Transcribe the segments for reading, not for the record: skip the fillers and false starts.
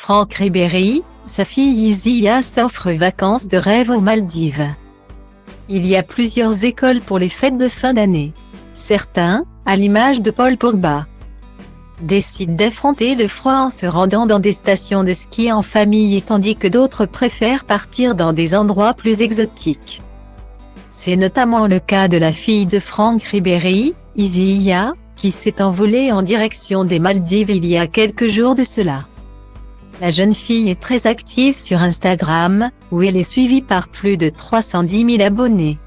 Franck Ribéry, sa fille Isiya s'offre vacances de rêve aux Maldives. Il y a plusieurs écoles pour les fêtes de fin d'année. Certains, à l'image de Paul Pogba, décident d'affronter le froid en se rendant dans des stations de ski en famille, tandis que d'autres préfèrent partir dans des endroits plus exotiques. C'est notamment le cas de la fille de Franck Ribéry, Isiya, qui s'est envolée en direction des Maldives il y a quelques jours de cela. La jeune fille est très active sur Instagram, où elle est suivie par plus de 310 000 abonnés.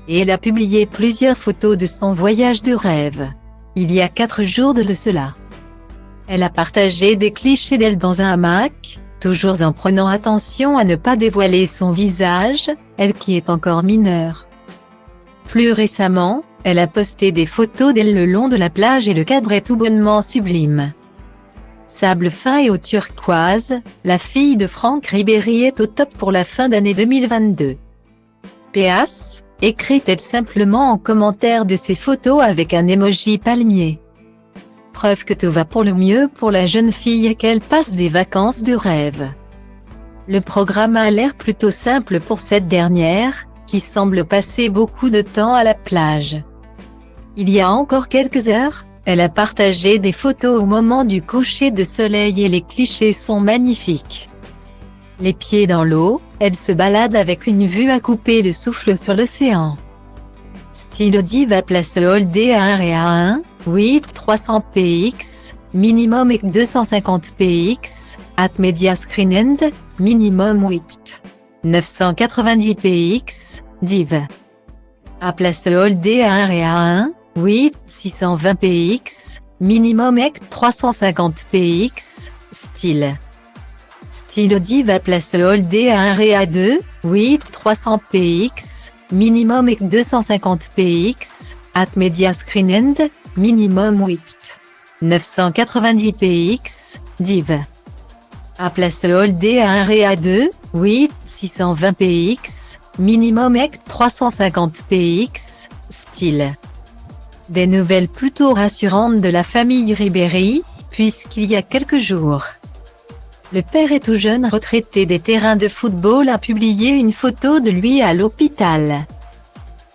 Et elle a publié plusieurs photos de son voyage de rêve. Il y a 4 jours de cela. Elle a partagé des clichés d'elle dans un hamac, toujours en prenant attention à ne pas dévoiler son visage, elle qui est encore mineure. Plus récemment, elle a posté des photos d'elle le long de la plage et le cadre est tout bonnement sublime. Sable fin et eau turquoise, la fille de Franck Ribéry est au top pour la fin d'année 2022. PS, écrit-elle simplement en commentaire de ses photos avec un emoji palmier. Preuve que tout va pour le mieux pour la jeune fille et qu'elle passe des vacances de rêve. Le programme a l'air plutôt simple pour cette dernière, qui semble passer beaucoup de temps à la plage. Il y a encore quelques heures, elle a partagé des photos au moment du coucher de soleil et les clichés sont magnifiques. Les pieds dans l'eau, elle se balade avec une vue à couper le souffle sur l'océan. Style diva place Holdé à 1 et à 1, 8 300 px, minimum et 250 px, at media screen end, minimum 8 990 px, div. À place Holdé à 1 et à 1, 8 620 px, minimum et 350 px, style. Style diva place Holdé à 1 et à 2, 8 300 px, minimum et 250 px, at media screen end, minimum 8 990 px, div. À place Holdé à 1 et à 2, 8 620 px, minimum et 350 px, style. Des nouvelles plutôt rassurantes de la famille Ribéry, puisqu'il y a quelques jours, le père et tout jeune retraité des terrains de football a publié une photo de lui à l'hôpital.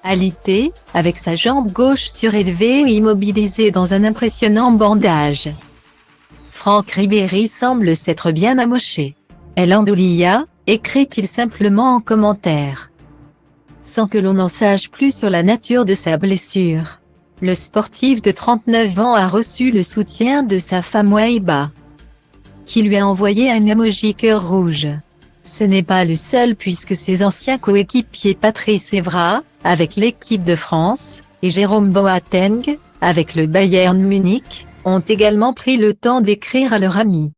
Alité, avec sa jambe gauche surélevée et immobilisée dans un impressionnant bandage. Franck Ribéry semble s'être bien amoché. El Andoulia, écrit-il simplement en commentaire. Sans que l'on en sache plus sur la nature de sa blessure. Le sportif de 39 ans a reçu le soutien de sa femme Waiba, qui lui a envoyé un emoji cœur rouge. Ce n'est pas le seul puisque ses anciens coéquipiers Patrice Evra, avec l'équipe de France, et Jérôme Boateng, avec le Bayern Munich, ont également pris le temps d'écrire à leur ami.